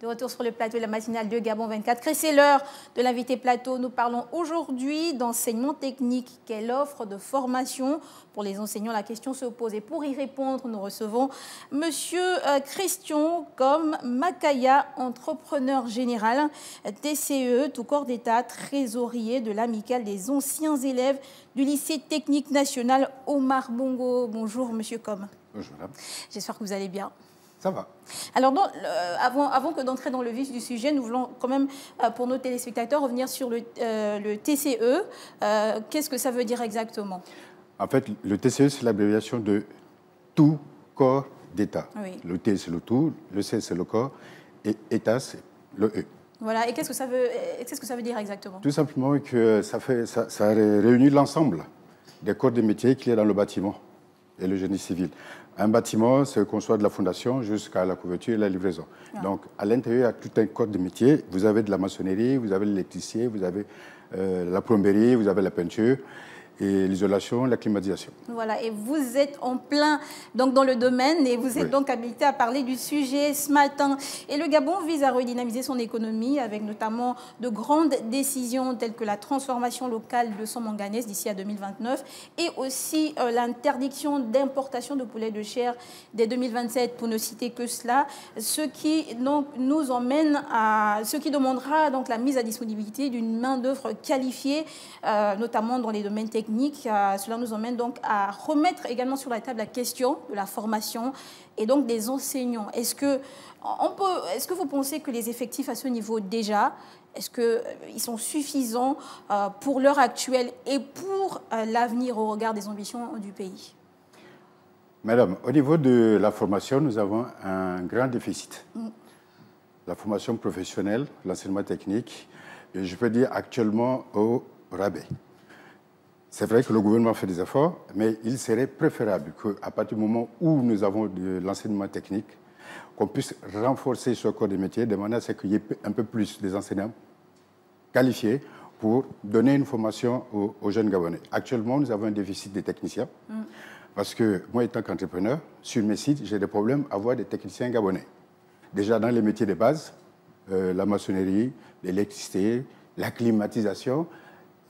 De retour sur le plateau de la matinale de Gabon 24. C'est l'heure de l'invité plateau. Nous parlons aujourd'hui d'enseignement technique. Quelle offre de formation pour les enseignants? La question se pose. Et pour y répondre, nous recevons Monsieur Christian Comme Makaya, entrepreneur général, TCE, tout corps d'État, trésorier de l'amicale des anciens élèves du lycée technique national Omar Bongo. Bonjour Monsieur Comme. Bonjour madame. J'espère que vous allez bien. Ça va. Alors, avant que d'entrer dans le vif du sujet, nous voulons quand même, pour nos téléspectateurs, revenir sur le TCE. Qu'est-ce que ça veut dire exactement? En fait, le TCE, c'est l'abréviation de tout corps d'État. Oui. Le T, c'est le tout, le C, c'est le corps, et État, c'est le E. Voilà, et qu'est-ce que ça veut dire exactement? Tout simplement que ça réunit l'ensemble des corps de métiers qu'il y a dans le bâtiment et le génie civil. Un bâtiment, c'est qu'on soit de la fondation jusqu'à la couverture et la livraison. Ah. Donc, à l'intérieur, il y a tout un corps de métiers. Vous avez de la maçonnerie, vous avez l'électricien, vous avez la plomberie, vous avez la peinture, et l'isolation, la climatisation. Voilà, et vous êtes en plein donc, dans le domaine et vous êtes donc habilité à parler du sujet ce matin. Et le Gabon vise à redynamiser son économie avec notamment de grandes décisions telles que la transformation locale de son manganèse d'ici à 2029 et aussi l'interdiction d'importation de poulet de chair dès 2027, pour ne citer que cela, ce qui donc, nous emmène à ce qui demandera donc, la mise à disponibilité d'une main-d'œuvre qualifiée, notamment dans les domaines techniques. Cela nous emmène donc à remettre également sur la table la question de la formation et donc des enseignants. Est-ce que vous pensez que les effectifs à ce niveau déjà, est-ce qu'ils sont suffisants pour l'heure actuelle et pour l'avenir au regard des ambitions du pays? Madame, au niveau de la formation, nous avons un grand déficit. La formation professionnelle, l'enseignement technique, et je peux dire actuellement au rabais. C'est vrai que le gouvernement fait des efforts, mais il serait préférable qu'à partir du moment où nous avons de l'enseignement technique, qu'on puisse renforcer ce corps de métier de manière à ce qu'il y ait un peu plus des enseignants qualifiés pour donner une formation aux jeunes Gabonais. Actuellement, nous avons un déficit des techniciens, parce que moi, étant qu'entrepreneur, sur mes sites, j'ai des problèmes à avoir des techniciens gabonais. Déjà dans les métiers de base, la maçonnerie, l'électricité, la climatisation,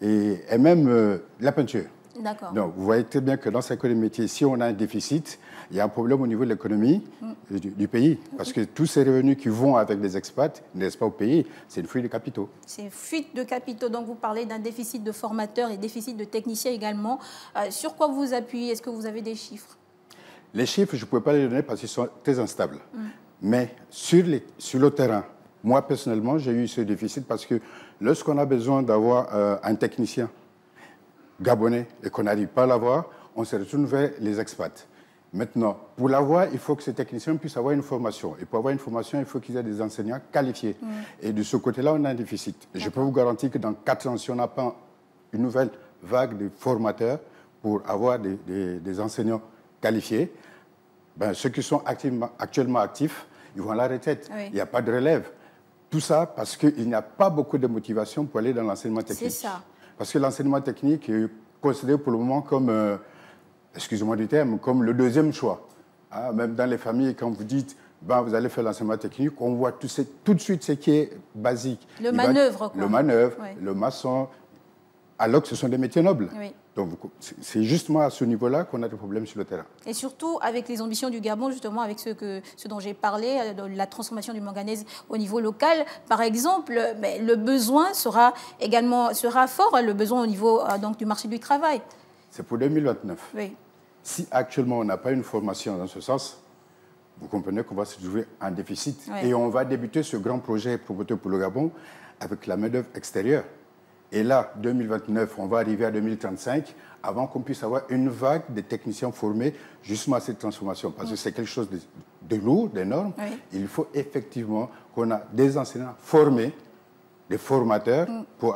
et même la peinture. D'accord. Donc, vous voyez très bien que dans ces corps de métiers, si on a un déficit, il y a un problème au niveau de l'économie du pays. Parce que tous ces revenus qui vont avec les expats, n'est-ce pas, au pays, c'est une fuite de capitaux. C'est une fuite de capitaux. Donc, vous parlez d'un déficit de formateurs et déficit de techniciens également. Sur quoi vous appuyez? Est-ce que vous avez des chiffres? Les chiffres, je ne pouvais pas les donner parce qu'ils sont très instables. Mais sur le terrain, moi, personnellement, j'ai eu ce déficit parce que lorsqu'on a besoin d'avoir un technicien gabonais et qu'on n'arrive pas à l'avoir, on se retourne vers les expats. Maintenant, pour l'avoir, il faut que ces techniciens puissent avoir une formation. Et pour avoir une formation, il faut qu'ils aient des enseignants qualifiés. Et de ce côté-là, on a un déficit. Je peux vous garantir que dans 4 ans, si on n'a pas une nouvelle vague de formateurs pour avoir des enseignants qualifiés, ben, ceux qui sont actuellement actifs, ils vont à la retraite. Il n'y a pas de relève. Tout ça parce qu'il n'y a pas beaucoup de motivation pour aller dans l'enseignement technique. C'est ça. Parce que l'enseignement technique est considéré pour le moment comme, excusez-moi du terme, comme le deuxième choix. Hein, même dans les familles, quand vous dites, ben, vous allez faire l'enseignement technique, on voit tout de suite ce qui est basique. Le manœuvre, quoi. Le manœuvre, le maçon, alors que ce sont des métiers nobles. Oui. Donc, c'est justement à ce niveau-là qu'on a des problèmes sur le terrain. Et surtout avec les ambitions du Gabon, justement, avec ce dont j'ai parlé, de la transformation du manganèse au niveau local, par exemple, mais le besoin sera fort, le besoin au niveau donc, du marché du travail. C'est pour 2029. Oui. Si actuellement on n'a pas une formation dans ce sens, vous comprenez qu'on va se trouver en déficit. Oui. Et on va débuter ce grand projet promoteur pour le Gabon avec la main-d'œuvre extérieure. Et là, 2029, on va arriver à 2035 avant qu'on puisse avoir une vague de techniciens formés justement à cette transformation. Parce que c'est quelque chose de lourd, d'énorme. Oui. Il faut effectivement qu'on ait des enseignants formés, des formateurs, pour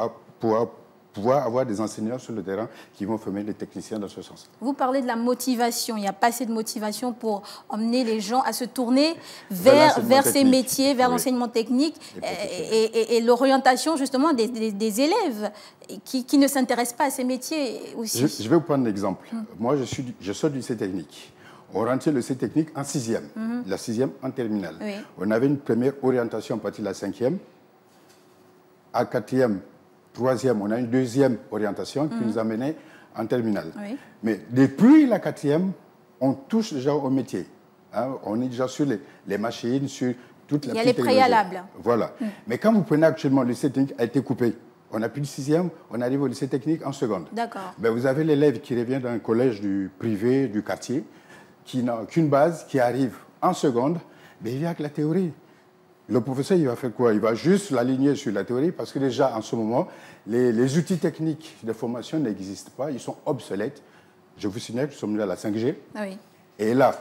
pouvoir avoir des enseignants sur le terrain qui vont former les techniciens dans ce sens. Vous parlez de la motivation. Il n'y a pas assez de motivation pour emmener les gens à se tourner vers ces métiers, vers l'enseignement technique et l'orientation justement des élèves qui ne s'intéressent pas à ces métiers aussi. Je vais vous prendre un exemple. Moi, je sors du lycée technique. on rentrait le lycée technique en 6e, la 6e en terminale. Oui. On avait une première orientation à partir de la 5e. À 4e, 3e, on a une deuxième orientation qui nous amenait en terminale. Oui. Mais depuis la 4e, on touche déjà au métier. Hein, on est déjà sur les machines, sur toute la Il y a les préalables. Voilà. Mais quand vous prenez actuellement, le lycée technique a été coupé. On n'a plus de 6e, on arrive au lycée technique en seconde. D'accord. Ben, vous avez l'élève qui revient d'un collège du privé, du quartier, qui n'a qu'une base, qui arrive en seconde, mais il vient avec la théorie. Le professeur, il va faire quoi? Il va juste l'aligner sur la théorie parce que déjà, en ce moment, les outils techniques de formation n'existent pas, ils sont obsolètes. Je vous signale que nous sommes là à la 5G. Ah oui. Et là,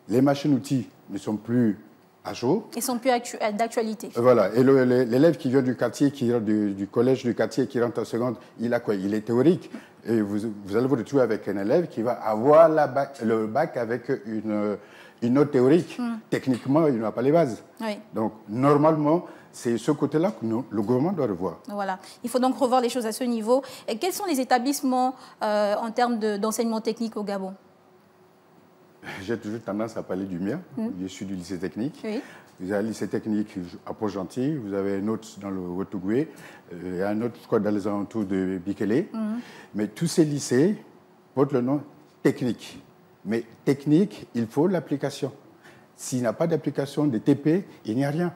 les machines-outils ne sont plus à jour. Ils sont plus d'actualité. Voilà. Et l'élève qui vient du quartier, du collège du quartier, qui rentre en seconde, il a quoi? Il est théorique. Et vous allez vous retrouver avec un élève qui va avoir le bac avec une note théorique. Techniquement, il n'a pas les bases. Oui. Donc, normalement, c'est ce côté-là que le gouvernement doit revoir. Voilà. Il faut donc revoir les choses à ce niveau. Et quels sont les établissements en termes d'enseignement technique au Gabon? J'ai toujours tendance à parler du mien. Je suis du lycée technique. Oui. Vous avez un lycée technique à Port-Gentil, vous avez un autre dans le Haut-Ogooué, et un autre, je crois, dans les alentours de Bikele. Mais tous ces lycées portent le nom technique. Mais technique, il faut l'application. S'il n'y a pas d'application de TP, il n'y a rien.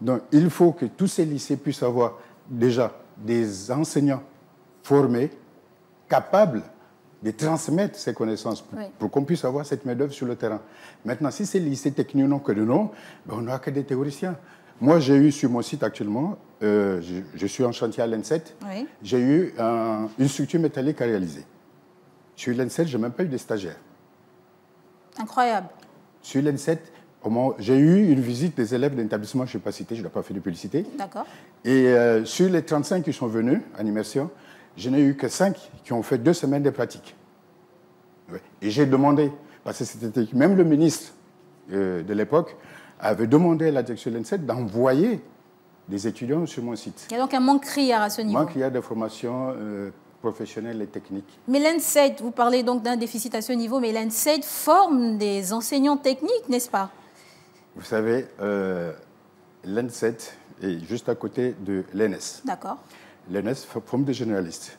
Donc, il faut que tous ces lycées puissent avoir déjà des enseignants formés, capables de transmettre ces connaissances pour qu'on puisse avoir cette main-d'œuvre sur le terrain. Maintenant, si ces lycées techniques n'ont que de nom, ben on n'aura que des théoriciens. Moi, j'ai eu sur mon site actuellement, je suis en chantier à l'ENSET, j'ai eu une structure métallique à réaliser. Sur l'ENSET, je n'ai même pas eu de stagiaires. Incroyable. Sur l'ENSET, j'ai eu une visite des élèves de l'établissement, je ne vais pas citer, je n'ai pas fait de publicité. D'accord. Et sur les 35 qui sont venus en immersion, je n'ai eu que 5 qui ont fait 2 semaines de pratique. Et j'ai demandé, parce que c'était même le ministre de l'époque avait demandé à la direction de l'ENSET d'envoyer des étudiants sur mon site. Il y a donc un manque criard à ce niveau. Manque criard de formation professionnelle et technique. Mais l'ENSET, vous parlez donc d'un déficit à ce niveau, mais l'ENSET forme des enseignants techniques, n'est-ce pas? Vous savez, l'ENSET est juste à côté de l'ENS. D'accord. L'ENS forme des généralistes.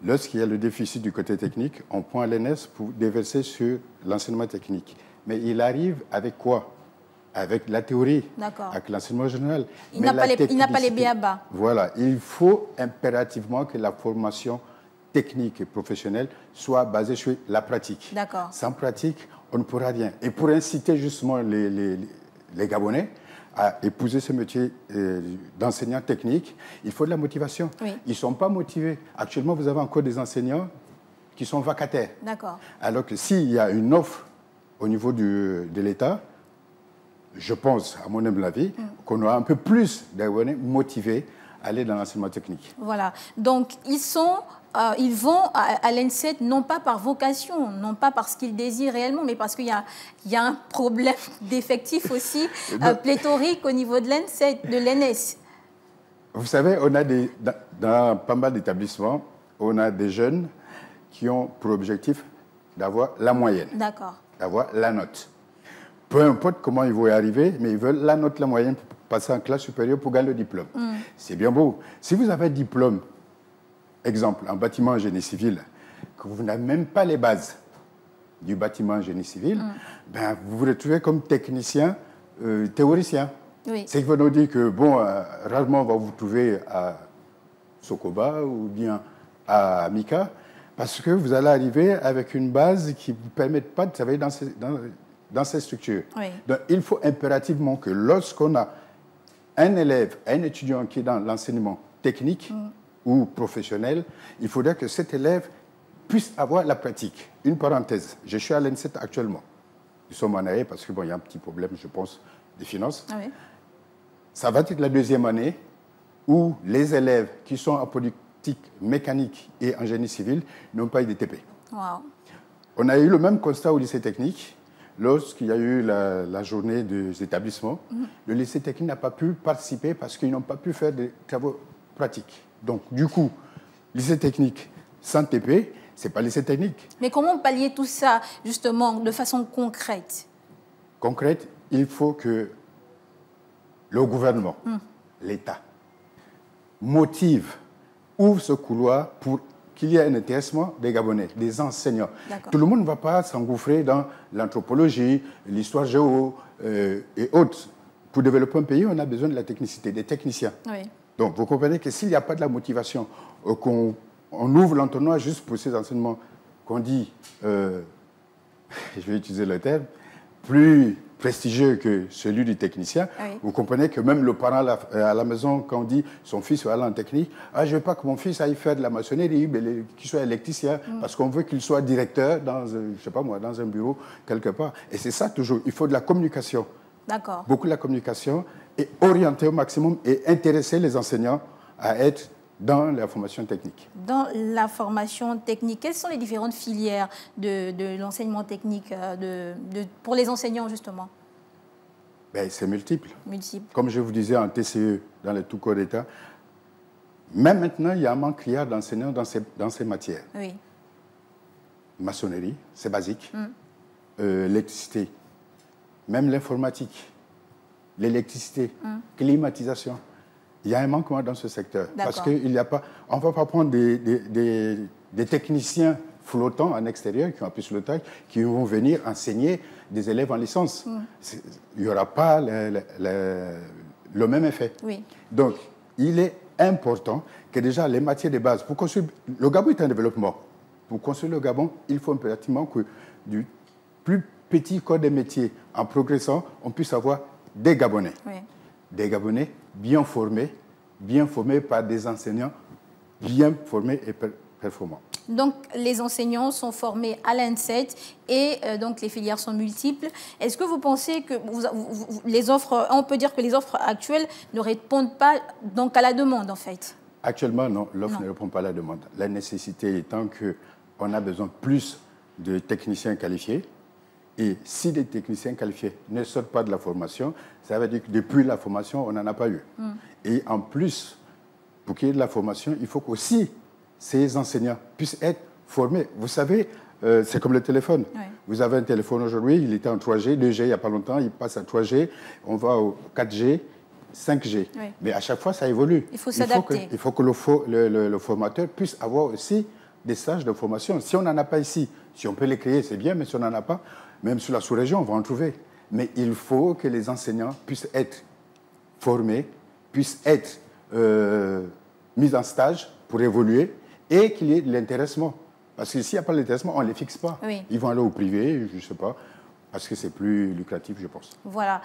Lorsqu'il y a le déficit du côté technique, on prend l'ENS pour déverser sur l'enseignement technique. Mais il arrive avec quoi? Avec la théorie, avec l'enseignement général. Il n'a pas les b.a.-ba. Voilà, il faut impérativement que la formation technique et professionnelle soit basée sur la pratique. D'accord. Sans pratique, on ne pourra rien. Et pour inciter justement les Gabonais à épouser ce métier d'enseignant technique, il faut de la motivation. Oui. Ils ne sont pas motivés. Actuellement, vous avez encore des enseignants qui sont vacataires. D'accord. Alors que s'il y a une offre au niveau de l'État, je pense, à mon humble avis, qu'on aura un peu plus d'Gabonais motivés à aller dans l'enseignement technique. Voilà. Donc, ils vont à l'ENSET non pas par vocation, non pas parce qu'ils désirent réellement, mais parce qu'il y a un problème d'effectifs aussi pléthorique au niveau de l'ENSET, de l'ENS. Vous savez, on a dans pas mal d'établissements, on a des jeunes qui ont pour objectif d'avoir la moyenne, d'avoir la note. Peu importe comment ils vont y arriver, mais ils veulent la note, la moyenne pour passer en classe supérieure pour gagner le diplôme. C'est bien beau. Si vous avez un diplôme, exemple, en bâtiment génie civil, que vous n'avez même pas les bases du bâtiment génie civil, ben, vous vous retrouvez comme technicien, théoricien. Oui. C'est qu'il faut nous dire que, bon, rarement on va vous trouver à Sokoba ou bien à Mika, parce que vous allez arriver avec une base qui ne vous permet pas de travailler dans ces structures. Oui. Donc, il faut impérativement que lorsqu'on a un élève, un étudiant qui est dans l'enseignement technique ou professionnel, il faudrait que cet élève puisse avoir la pratique. Une parenthèse, je suis à l'ENSET actuellement. Nous sommes en arrêt parce qu'il y a un petit problème, je pense, de finances. Ah oui. Ça va être la deuxième année où les élèves qui sont en politique mécanique et en génie civil n'ont pas eu de TP. Wow. On a eu le même constat au lycée technique. Lorsqu'il y a eu la journée des établissements, le lycée technique n'a pas pu participer parce qu'ils n'ont pas pu faire des travaux pratiques. Donc, du coup, lycée technique sans TP, ce n'est pas le lycée technique. Mais comment pallier tout ça, justement, de façon concrète? Concrète, il faut que le gouvernement, l'État, motive, ouvre ce couloir pour qu'il y ait un intéressement des Gabonais, des enseignants. Tout le monde ne va pas s'engouffrer dans l'anthropologie, l'histoire géo et autres. Pour développer un pays, on a besoin de la technicité, des techniciens. Oui. Donc, vous comprenez que s'il n'y a pas de la motivation, qu'on ouvre l'entonnoir juste pour ces enseignements qu'on dit, je vais utiliser le terme, plus prestigieux que celui du technicien, oui. Vous comprenez que même le parent à la maison, quand on dit son fils va aller en technique, je ne veux pas que mon fils aille faire de la maçonnerie, qu'il soit électricien, parce qu'on veut qu'il soit directeur dans, je sais pas moi, dans un bureau quelque part. Et c'est ça toujours, il faut de la communication. D'accord. Beaucoup de la communication et orienter au maximum et intéresser les enseignants à être dans la formation technique. Dans la formation technique, quelles sont les différentes filières de l'enseignement technique pour les enseignants, justement? Ben, c'est multiple. Multiple. Comme je vous disais en TCE, dans les tout corps d'État, même maintenant, il y a un manque criard d'enseignants dans ces matières. Oui. Maçonnerie, c'est basique. L'électricité, même l'informatique, l'électricité, climatisation. Il y a un manquement dans ce secteur. Parce qu'il n'y a pas... On ne va pas prendre des techniciens flottants en extérieur, qui ont appris sur le tas, qui vont venir enseigner des élèves en licence. Il n'y aura pas le même effet. Oui. Donc, il est important que déjà les matières de base... Pour construire, le Gabon est un développement. Pour construire le Gabon, il faut impérativement que du plus petit corps des métiers, en progressant, on puisse avoir des Gabonais. Oui. Des Gabonais bien formés par des enseignants bien formés et performants. Donc, les enseignants sont formés à l'INSET et donc les filières sont multiples. Est-ce que vous pensez que les offres, on peut dire que les offres actuelles ne répondent pas donc à la demande, en fait? Actuellement, non, l'offre ne répond pas à la demande. La nécessité étant qu'on a besoin plus de techniciens qualifiés. Et si les techniciens qualifiés ne sortent pas de la formation, ça veut dire que depuis la formation, on n'en a pas eu. Et en plus, pour qu'il y ait de la formation, il faut qu'aussi ces enseignants puissent être formés. Vous savez, c'est comme le téléphone. Oui. Vous avez un téléphone aujourd'hui, il était en 3G, 2G il n'y a pas longtemps, il passe à 3G, on va au 4G, 5G. Oui. Mais à chaque fois, ça évolue. Il faut s'adapter. Il faut que le formateur puisse avoir aussi des stages de formation. Si on n'en a pas ici, si on peut les créer, c'est bien, mais si on n'en a pas, même sur la sous-région, on va en trouver. Mais il faut que les enseignants puissent être formés, puissent être mis en stage pour évoluer et qu'il y ait de l'intéressement. Parce que s'il n'y a pas d'intéressement, on ne les fixe pas. Oui. Ils vont aller au privé, je ne sais pas, parce que c'est plus lucratif, je pense. Voilà.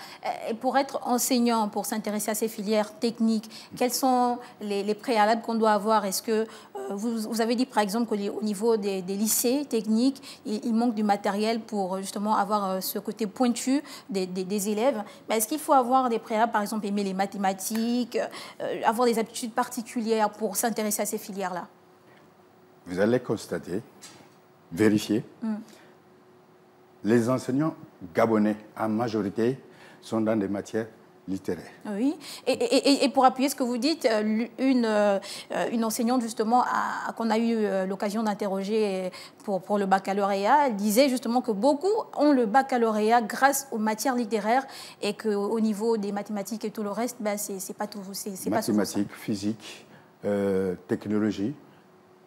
Et pour être enseignant, pour s'intéresser à ces filières techniques, quels sont les préalables qu'on doit avoir? Est-ce que vous avez dit, par exemple, qu'au niveau des lycées techniques, il manque du matériel pour justement avoir ce côté pointu des élèves. Mais est-ce qu'il faut avoir des préalables, par exemple, aimer les mathématiques, avoir des aptitudes particulières pour s'intéresser à ces filières-là? Vous allez constater, vérifier, les enseignants gabonais, en majorité, sont dans des matières littéraires. Oui. Et pour appuyer ce que vous dites, une enseignante, justement, qu'on a eu l'occasion d'interroger pour le baccalauréat, elle disait justement que beaucoup ont le baccalauréat grâce aux matières littéraires et qu'au niveau des mathématiques et tout le reste, ben, c'est pas tout. Mathématiques, physique, technologie,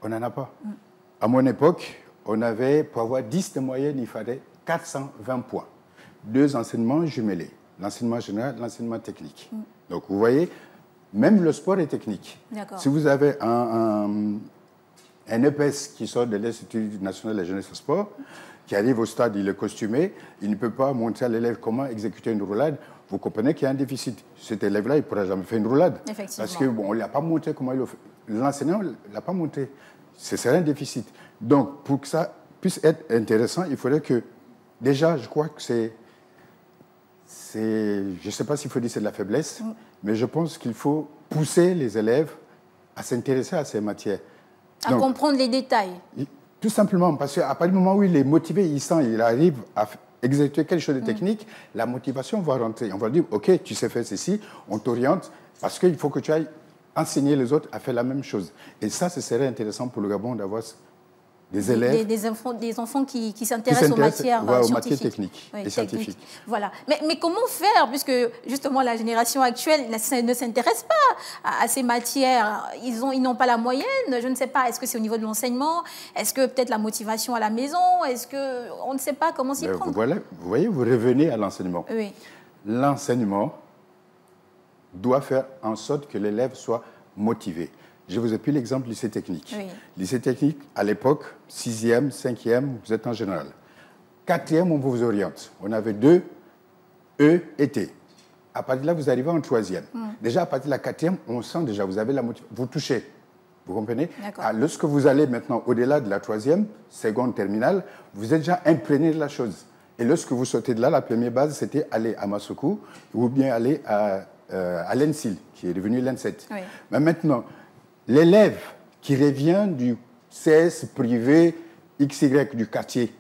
on n'en a pas. À mon époque, on avait, pour avoir 10 de moyenne, il fallait 420 points. 2 enseignements jumelés, l'enseignement général, l'enseignement technique. Donc, vous voyez, même le sport est technique. Si vous avez un EPS qui sort de l'Institut national de la jeunesse et sport, qui arrive au stade, il est costumé, il ne peut pas montrer à l'élève comment exécuter une roulade, vous comprenez qu'il y a un déficit. Cet élève-là, il ne pourra jamais faire une roulade. Parce qu'on ne lui a pas montré comment il le fait. L'enseignant ne l'a pas montré. Ce serait un déficit. Donc, pour que ça puisse être intéressant, il faudrait que, déjà, je crois que je ne sais pas s'il faut dire que c'est de la faiblesse, mais je pense qu'il faut pousser les élèves à s'intéresser à ces matières. À comprendre les détails. Tout simplement, parce qu'à partir du moment où il est motivé, il arrive à exécuter quelque chose de technique, la motivation va rentrer. On va dire, OK, tu sais faire ceci, on t'oriente, parce qu'il faut que tu ailles enseigner les autres à faire la même chose. Et ça, ce serait intéressant pour le Gabon d'avoir des élèves. Des enfants qui s'intéressent aux matières aux scientifiques. matières techniques et scientifiques. Voilà. Mais comment faire, puisque justement la génération actuelle ne s'intéresse pas à ces matières. Ils n'ont pas la moyenne. Je ne sais pas, est-ce que c'est au niveau de l'enseignement? Est-ce que peut-être la motivation à la maison? Est-ce qu'on ne sait pas comment s'y prendre? Vous voyez, vous revenez à l'enseignement. Oui. L'enseignement doit faire en sorte que l'élève soit motivé. Je vous ai pris l'exemple lycée technique. Oui. Lycée technique, à l'époque, 6e, 5e, vous êtes en général. 4e, on vous oriente. On avait 2 E et T. À partir de là, vous arrivez en 3e. Déjà, à partir de la 4e, on sent déjà, vous avez la motivation. Vous touchez. Vous comprenez? Lorsque vous allez maintenant au-delà de la 3e, seconde, terminale, vous êtes déjà imprégné de la chose. Et lorsque vous sortez de là, la première base, c'était aller à Masuku ou bien aller à l'ENSIL, qui est devenu l'ENSET. Oui. Mais maintenant, l'élève qui revient du CS privé XY du quartier,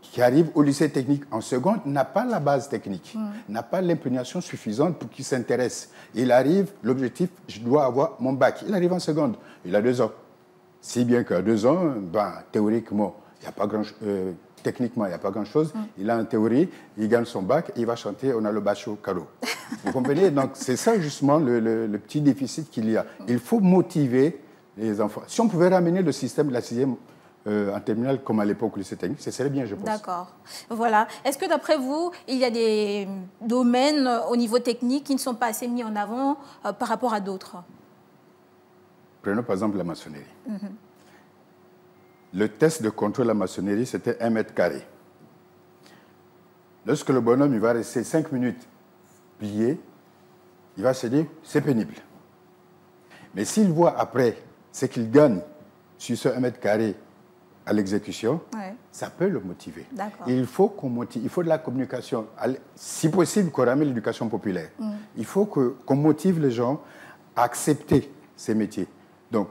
qui arrive au lycée technique en seconde, n'a pas la base technique, n'a pas l'imprégnation suffisante pour qu'il s'intéresse. Il arrive, l'objectif, je dois avoir mon bac. Il arrive en seconde, il a 2 ans. Si bien qu'à 2 ans, théoriquement, il n'y a pas grand-chose. Techniquement, il n'y a pas grand-chose. Il a en théorie, il gagne son bac, il va chanter « On a le bac au cadeau ». Vous comprenez? Donc, c'est ça, justement, le petit déficit qu'il y a. Il faut motiver les enfants. Si on pouvait ramener le système de la 6e en terminale, comme à l'époque au lycée technique, ce serait bien, je pense. D'accord. Voilà. Est-ce que, d'après vous, il y a des domaines au niveau technique qui ne sont pas assez mis en avant par rapport à d'autres? Prenons, par exemple, la maçonnerie. Le test de contrôle de la maçonnerie, c'était 1 mètre carré. Lorsque le bonhomme il va rester 5 minutes plié, il va se dire, c'est pénible. Mais s'il voit après ce qu'il gagne sur ce 1 mètre carré à l'exécution, ça peut le motiver. Et il faut qu'on motive, il faut de la communication. Si possible, qu'on ramène l'éducation populaire. Il faut qu'on motive les gens à accepter ces métiers. Donc,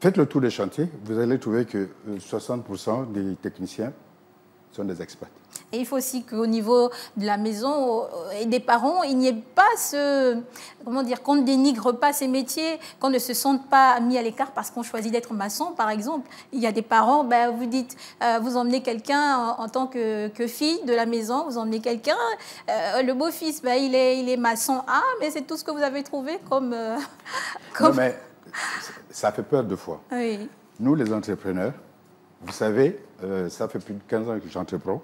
faites le tour des chantiers, vous allez trouver que 60% des techniciens sont des experts. Et il faut aussi qu'au niveau de la maison et des parents, il n'y ait pas comment dire, qu'on ne dénigre pas ces métiers, qu'on ne se sente pas mis à l'écart parce qu'on choisit d'être maçon, par exemple. Il y a des parents, vous dites, vous emmenez quelqu'un en tant que fille de la maison, vous emmenez quelqu'un, le beau-fils, il est maçon. Ah, mais c'est tout ce que vous avez trouvé comme... Non, mais ça fait peur 2 fois. Oui. Nous, les entrepreneurs, vous savez, ça fait plus de 15 ans que j'entreprends.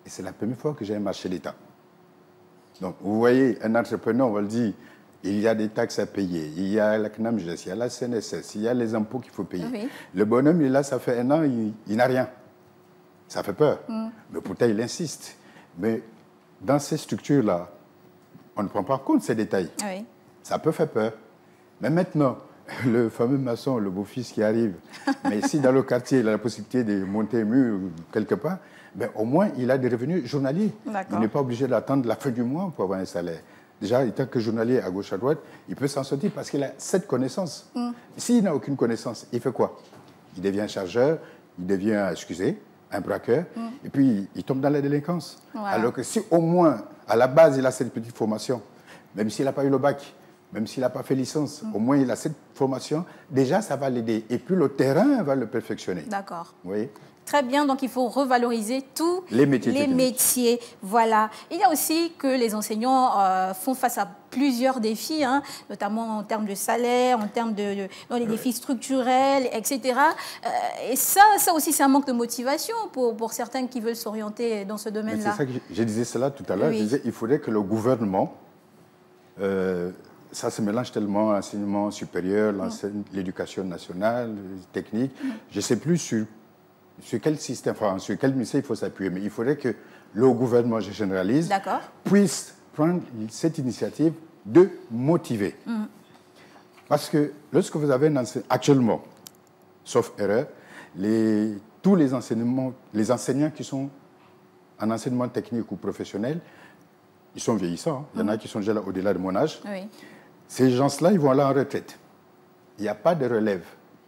Et c'est la première fois que j'ai un marché d'État. Donc, vous voyez, un entrepreneur, on va le dire, il y a des taxes à payer, il y a la CNAMGES, il y a la CNSS, il y a les impôts qu'il faut payer. Oui. Le bonhomme, il est là, ça fait 1 an, il n'a rien. Ça fait peur. Mais pourtant, il insiste. Mais dans ces structures-là, on ne prend pas en compte ces détails. Oui. Ça peut faire peur. Mais maintenant, le fameux maçon, le beau-fils qui arrive, mais si dans le quartier, il a la possibilité de monter un mur quelque part, au moins, il a des revenus journaliers. Il n'est pas obligé d'attendre la fin du mois pour avoir un salaire. Déjà, étant que journalier à gauche, à droite, il peut s'en sortir parce qu'il a cette connaissance. S'il n'a aucune connaissance, il fait quoi? Il devient chargeur, il devient, un braqueur, et puis il tombe dans la délinquance. Voilà. Alors que si au moins, à la base, il a cette petite formation, même s'il n'a pas eu le bac, même s'il n'a pas fait licence, au moins il a cette formation, déjà ça va l'aider. Et puis le terrain va le perfectionner. D'accord. Oui. Très bien, donc il faut revaloriser tous les métiers. Voilà. Il y a aussi que les enseignants font face à plusieurs défis, notamment en termes de salaire, en termes dans les défis structurels, etc. Et ça aussi, c'est un manque de motivation pour certains qui veulent s'orienter dans ce domaine-là. C'est ça que je disais cela tout à l'heure. Oui. Je disais il faudrait que le gouvernement... ça se mélange tellement, l'enseignement supérieur, l'éducation nationale, technique. Je ne sais plus sur quel système, sur quel ministère il faut s'appuyer, mais il faudrait que le gouvernement, je généralise, puisse prendre cette initiative de motiver. Parce que lorsque vous avez actuellement, sauf erreur, tous les enseignants qui sont en enseignement technique ou professionnel, ils sont vieillissants. Il y en a qui sont déjà au-delà de mon âge. Oui. Ces gens-là, ils vont aller en retraite. Il n'y a pas de relève.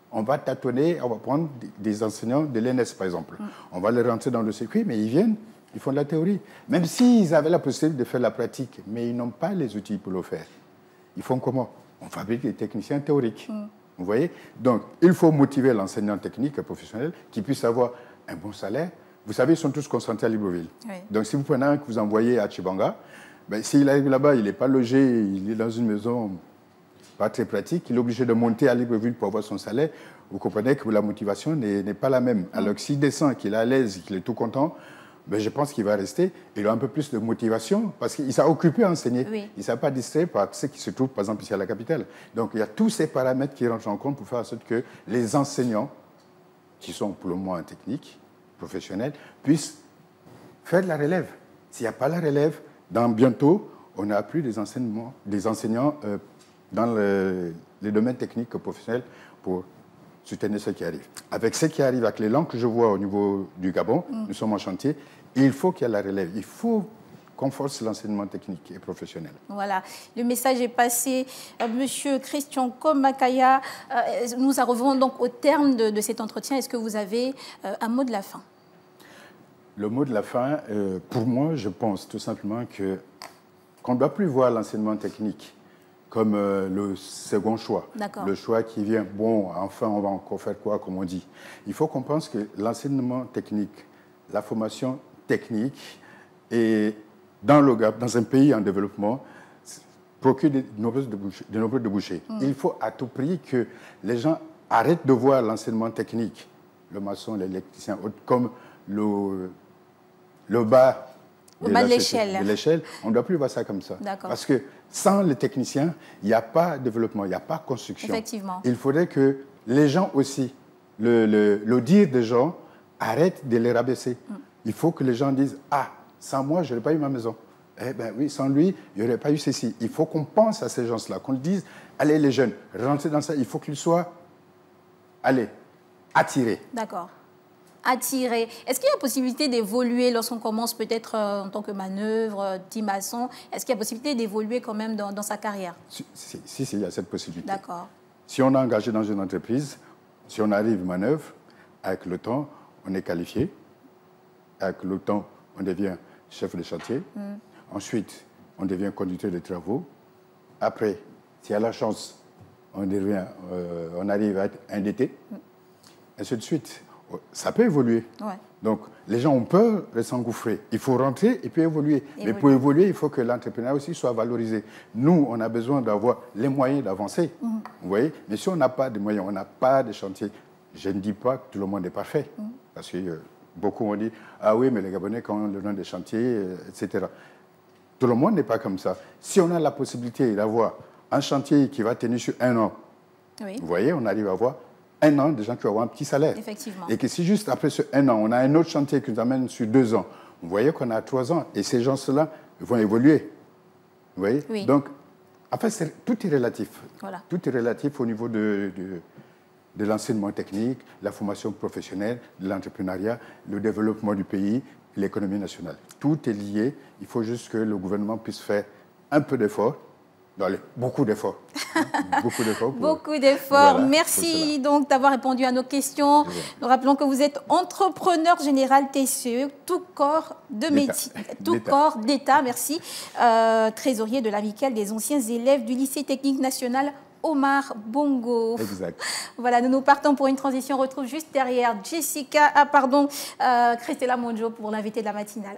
On va tâtonner, on va prendre des enseignants de l'ENS, par exemple. On va les rentrer dans le circuit, mais ils viennent, ils font de la théorie. Même s'ils avaient la possibilité de faire la pratique, mais ils n'ont pas les outils pour le faire. Ils font comment? On fabrique des techniciens théoriques. Vous voyez? Donc, il faut motiver l'enseignant technique et professionnel qui puisse avoir un bon salaire. Vous savez, ils sont tous concentrés à Libreville. Oui. Donc, si vous prenez un que vous envoyez à Tchibanga, ben, s'il arrive là-bas, il n'est pas logé, il est dans une maison pas très pratique, il est obligé de monter à Libreville pour avoir son salaire. Vous comprenez que la motivation n'est pas la même. Alors que s'il descend, qu'il est à l'aise, qu'il est tout content, ben, je pense qu'il va rester. Il a un peu plus de motivation parce qu'il s'est occupé à enseigner. Oui. Il ne s'est pas distrait par ce qui se trouve, par exemple, ici à la capitale. Donc, il y a tous ces paramètres qui rentrent en compte pour faire en sorte que les enseignants, qui sont pour le moins techniques, professionnels, puissent faire de la relève. S'il n'y a pas la relève, bientôt, on n'a plus des enseignants dans les domaines techniques et professionnels pour soutenir ce qui arrive. Avec ce qui arrive, avec les langues que je vois au niveau du Gabon, nous sommes en chantier, il faut qu'il y ait la relève. Il faut qu'on force l'enseignement technique et professionnel. Voilà, le message est passé. Monsieur Christian Komakaya, nous arrivons donc au terme de cet entretien. Est-ce que vous avez un mot de la fin? Le mot de la fin, pour moi, je pense tout simplement qu'on ne doit plus voir l'enseignement technique comme le second choix. Le choix qui vient, bon, enfin, on va encore faire quoi, comme on dit. Il faut qu'on pense que l'enseignement technique, la formation technique, et dans un pays en développement, procure de nombreux débouchés. Il faut à tout prix que les gens arrêtent de voir l'enseignement technique, le maçon, l'électricien, comme le bas de l'échelle. On ne doit plus voir ça comme ça. Parce que sans les techniciens, il n'y a pas de développement, il n'y a pas de construction. Effectivement. Il faudrait que les gens aussi, le dire des gens, arrêtent de les rabaisser. Il faut que les gens disent « Ah, sans moi, je n'aurais pas eu ma maison. » Eh bien oui, sans lui, il n'y aurait pas eu ceci. Il faut qu'on pense à ces gens-là, qu'on dise « Allez les jeunes, rentrez dans ça. » Il faut qu'ils soient, attirés. D'accord. Attirer. Est-ce qu'il y a possibilité d'évoluer lorsqu'on commence peut-être en tant que manœuvre, petit maçon? Est-ce qu'il y a possibilité d'évoluer quand même dans sa carrière? Si, il y a cette possibilité. D'accord. Si on est engagé dans une entreprise, si on arrive manœuvre, avec le temps, on est qualifié. Avec le temps, on devient chef de chantier. Ensuite, on devient conducteur de travaux. Après, s'il y a la chance, on arrive à être indété. Ainsi de suite. Ça peut évoluer. Ouais. Donc, les gens ont peur de s'engouffrer. Il faut rentrer et puis évoluer. Mais pour évoluer, il faut que l'entrepreneur aussi soit valorisé. Nous, on a besoin d'avoir les moyens d'avancer. Vous voyez? Mais si on n'a pas de moyens, on n'a pas de chantier, je ne dis pas que tout le monde est parfait. Parce que beaucoup ont dit « Ah oui, mais les Gabonais, quand on leur donne des chantiers, etc. » Tout le monde n'est pas comme ça. Si on a la possibilité d'avoir un chantier qui va tenir sur 1 an, vous voyez, on arrive à avoir 1 an, des gens qui vont avoir un petit salaire. Effectivement. Et que si juste après ce 1 an, on a un autre chantier qui nous amène sur 2 ans, vous voyez qu'on a 3 ans. Et ces gens-là vont évoluer. Vous voyez? Oui. Donc, en fait, tout est relatif. Voilà. Tout est relatif au niveau de l'enseignement technique, la formation professionnelle, de l'entrepreneuriat, le développement du pays, l'économie nationale. Tout est lié. Il faut juste que le gouvernement puisse faire un peu d'efforts. Beaucoup d'efforts. Beaucoup d'efforts. Beaucoup d'efforts. Voilà, merci donc d'avoir répondu à nos questions. Nous rappelons que vous êtes entrepreneur général TCE, tout corps de métier, tout corps d'État, merci, trésorier de l'amicale des anciens élèves du lycée technique national Omar Bongo. Exact. Voilà, nous partons pour une transition. On retrouve juste derrière Christella Monjo pour l'invité de la matinale.